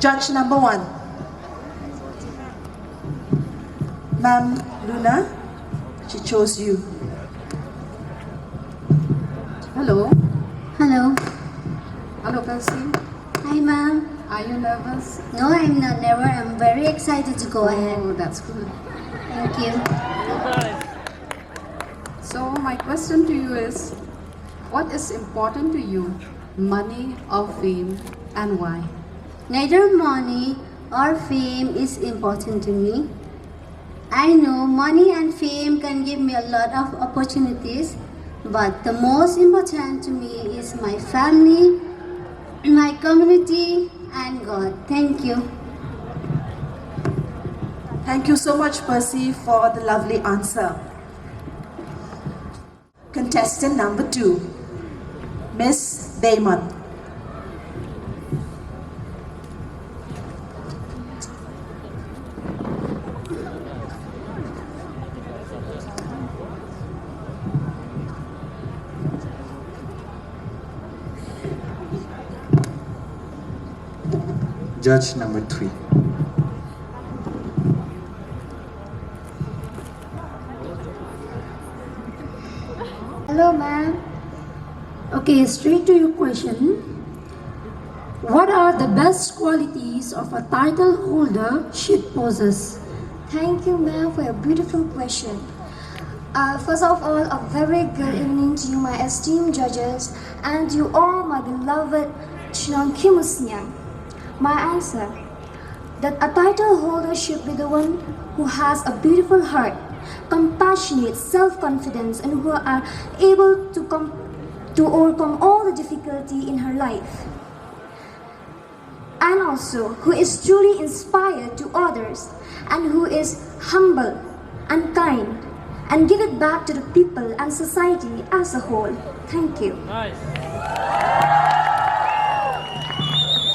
Judge number 1. Ma'am Luna, she chose you. Hello. Hello. Hello, Percy. Hi, ma'am. Are you nervous? No, I'm not never. I'm very excited to go ahead. Oh, that's good. Thank you. So, my question to you is, what is important to you, money or fame, and why? Neither money or fame is important to me. I know money and fame can give me a lot of opportunities, but the most important to me is my family, my community, and God. Thank you. Thank you so much, Percy, for the lovely answer. Contestant number 2, Miss Damon. Judge number 3. Hello, ma'am. Okay, straight to your question. What are the best qualities of a title holder should possess? Thank you, ma'am, for your beautiful question. First of all, a very good evening to you, my esteemed judges, and you all, my beloved Khimusniang. My answer, that a title holder should be the one who has a beautiful heart, compassionate, self-confidence, and who are able to overcome all the difficulty in her life. And also, who is truly inspired to others, and who is humble and kind, and give it back to the people and society as a whole. Thank you.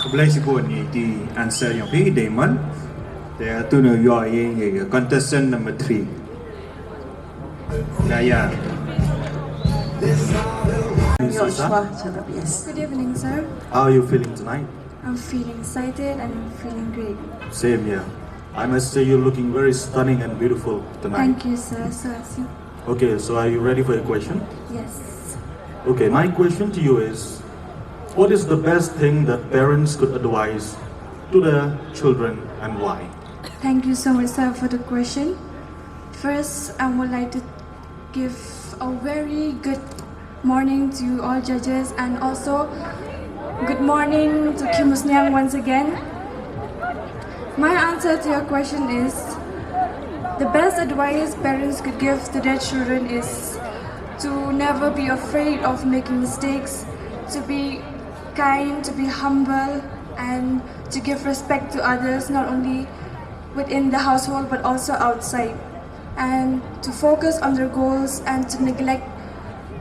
Kabulay si po ni di answer yung kay Damon. Kaya ito na yung contestant number 3. Kaya. Joshua, yes. Good evening, sir. How are you feeling tonight? I'm feeling excited and I'm feeling great. Same here. I must say you're looking very stunning and beautiful tonight. Thank you, sir. Okay, so are you ready for your question? Yes. Okay, my question to you is, what is the best thing that parents could advise to their children and why? Thank you so much, sir, for the question. First, I would like to give a very good morning to all judges, and also good morning to Khimusniang once again. My answer to your question is, the best advice parents could give to their children is to never be afraid of making mistakes, to be kind, to be humble, and to give respect to others, not only within the household but also outside, and to focus on their goals and to neglect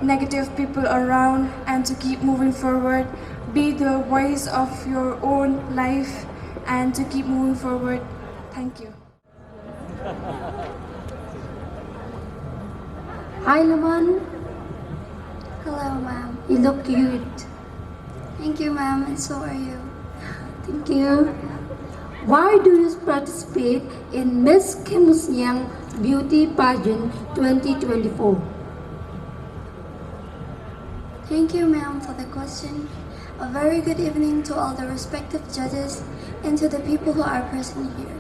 negative people around, and to keep moving forward, be the voice of your own life, and to keep moving forward. Thank you. Hi, Lamon. Hello, ma'am. You look cute. Thank you, ma'am, and so are you. Thank you. Why do you participate in Miss Khimusniang Beauty Pageant 2024? Thank you, ma'am, for the question. A very good evening to all the respective judges and to the people who are present here.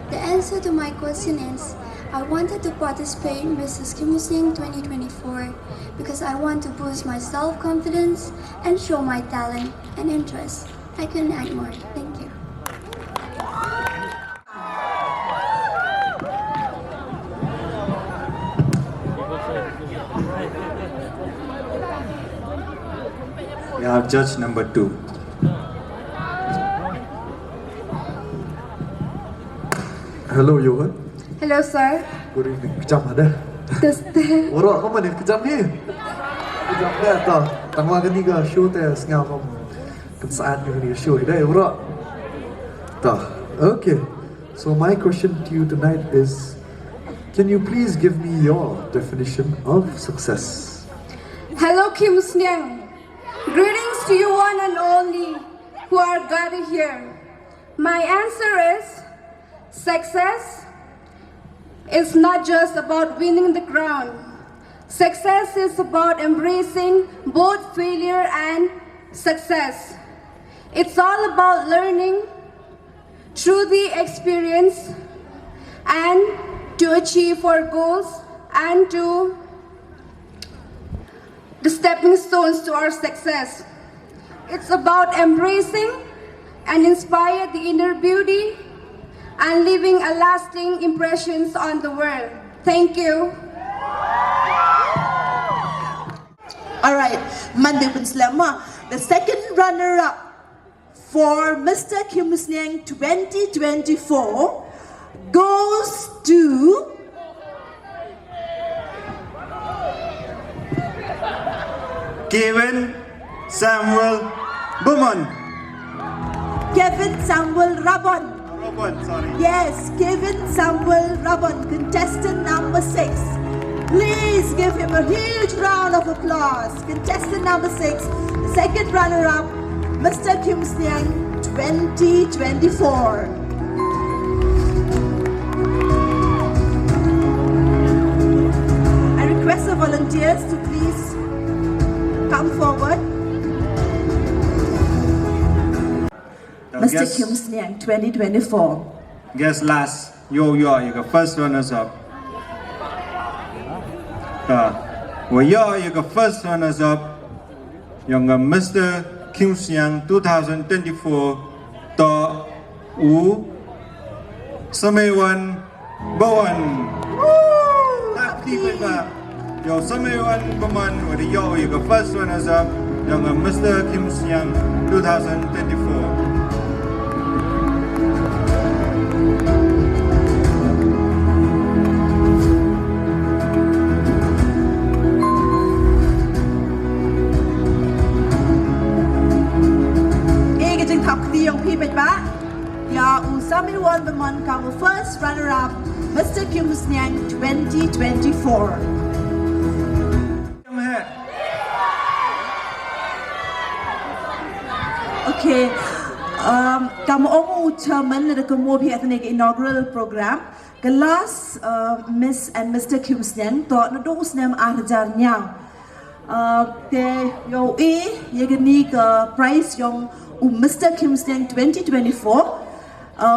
The answer to my question is, I wanted to participate in Mrs. Khimusniang 2024 because I want to boost my self-confidence and show my talent and interest. I couldn't add more. Thank you. We have judge number 2. Hello, Johan. Hello, sir. Good evening. Kejap ada. Orang kamu ni kejap ni. Kejap ni tak. Tangwa ketiga show teh sengau kamu. Kesaat ni show dah orang. Tak. Okay. So my question to you tonight is, can you please give me your definition of success? Hello, Khimusniang. Greetings to you one and only who are gathered here. My answer is success is not just about winning the crown. Success is about embracing both failure and success. It's all about learning through the experience and to achieve our goals and to the stepping stones to our success. It's about embracing and inspire the inner beauty and leaving a lasting impressions on the world. Thank you. All right, Mandipun Slema, the second runner-up for Mr. Khimusniang 2024 goes to Kevin Samuel Bumon. Kevin Samuel Rabon. Robon, sorry. Yes, Kevin Samuel Rabon, contestant number 6. Please give him a huge round of applause. Contestant number 6, the second runner-up, Mr. Khimusniang 2024. I request the volunteers to please come forward. Mr. Khimusniang 2024. Guess last, you got first runners up. You got first runners up. Yung Mr. Khimusniang 2024 to Samewan Bawan. Happy ba? Yo Samewan Bawan with you got first runners up. Yung Mr. Khimusniang 2024. Samuel Bamon Kamu first runner-up, Mr. Khimusniang 2024. Okay, kamu omu chairman the kamu bhi inaugural program. The last Miss and Mr. Khimusniang to na dos nem arjar nyang. Te yo yegani prize yung Mr. Khimusniang 2024.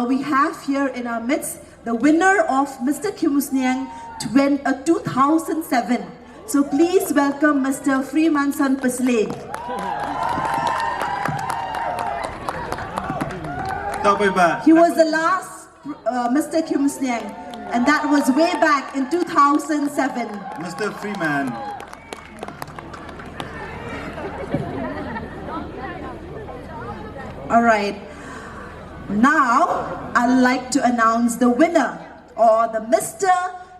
We have here in our midst the winner of Mr. Khimusniang 2007. So please welcome Mr. Freemanson Pasley. He was the last Mr. Khimusniang, and that was way back in 2007. Mr. Freeman. All right. Now, I'd like to announce the winner, or the Mr.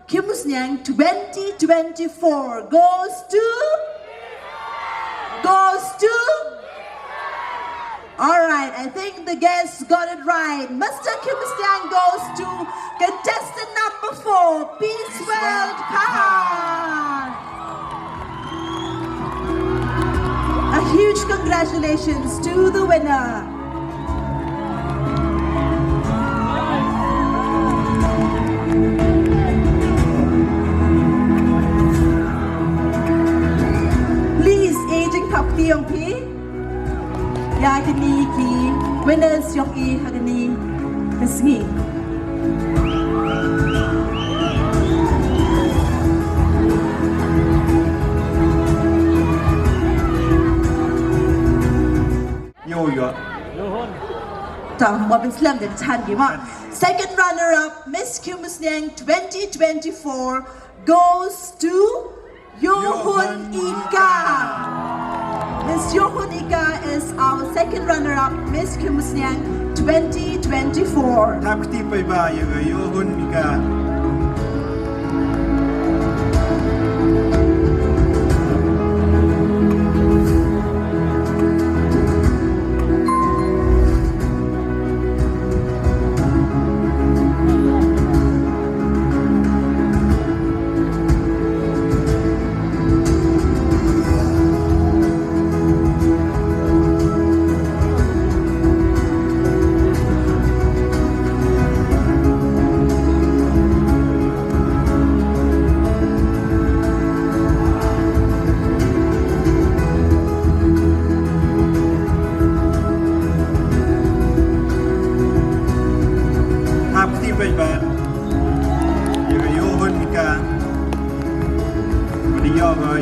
Khimusniang 2024 goes to... Alright, I think the guests got it right. Mr. Khimusniang goes to contestant number 4, Peace World Khan. A huge congratulations to the winner. Yung pi ya gani ki winners yung I hagani kasngi yo tam wa bin slam de chan gi ma. Second runner up, Miss Khimusniang 2024 goes to Yohun Ika. Miss Yohun Ika is our second runner-up, Miss Khimusniang 2024. Happy ba Yohun Ika?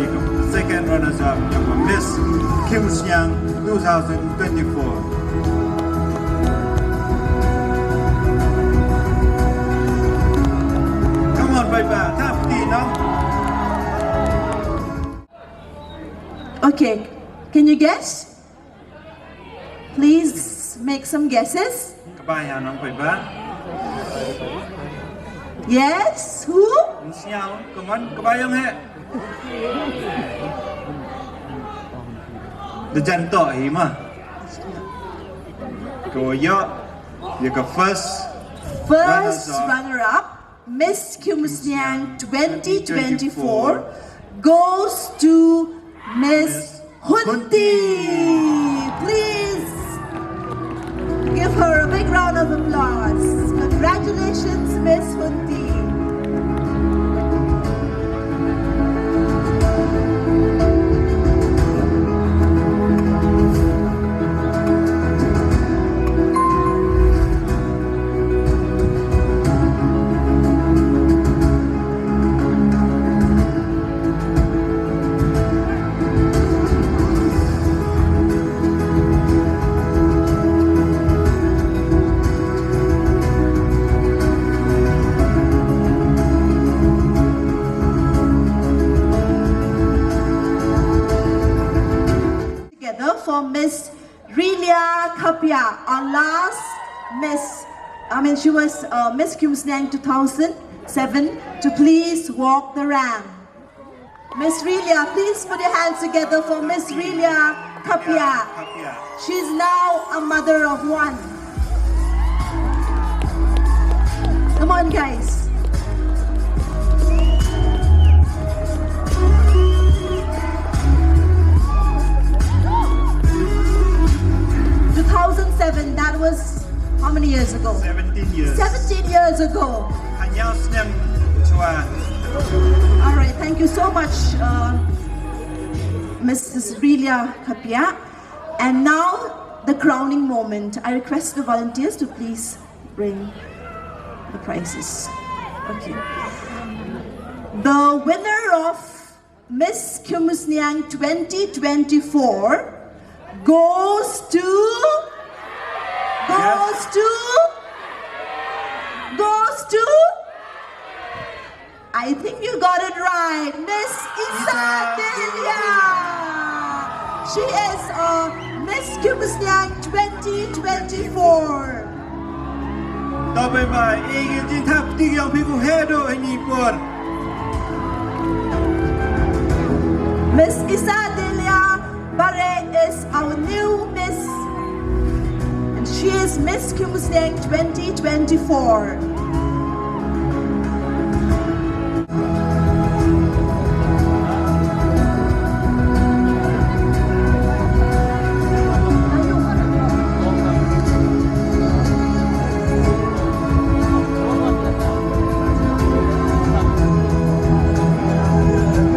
the second runners-up Miss Khimusniang 2024. Come on, Piper, tap now. Okay, can you guess? Please make some guesses. Kabaya nang Piper. Yes, who? Khimusniang, come on, kabayang he. The janto hima. Go yo, you go first. First Runners-up. runner-up, Miss Khimusniang 2024 goes to Miss Hunti. Please give her a big round of applause. Congratulations, Miss Hunti. Together for Miss Rilia Kapia, our last Miss. She was Miss Khimusniang 2007 to please walk the ramp. Miss Rilia, please put your hands together for Miss Rilia Kapia. She's now a mother of one. Come on, guys. That was how many years ago? 17 years. 17 years ago. Pangshngait chua. All right, thank you so much, Mrs. Isadelia Kapia. And now the crowning moment. I request the volunteers to please bring the prizes. Okay. The winner of Miss Khimusniang 2024 goes to I think you got it right, Miss Isadelia. She is Miss Khimusniang 2024. Bye bye. Ingin tap tiga people hedo ini pun. Miss Isadelia Bare is our new Miss, and she is Miss Khimusniang 2024.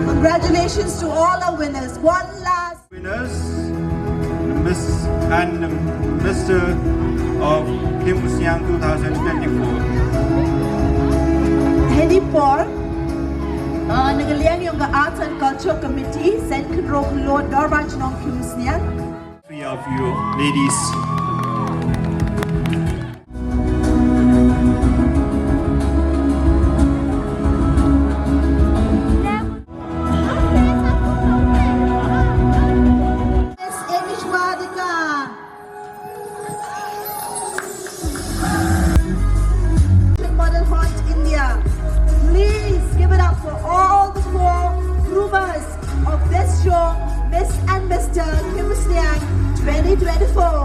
Congratulations to all our winners. One last Winners, Miss and Mr. of Khimusniang 2024. Henny Paul, nagalian yung Arts and Culture Committee, Sen Kudrok Lord Garbage ng Khimusniang. Three of you ladies. Miss and Mr. Khimusniang 2024.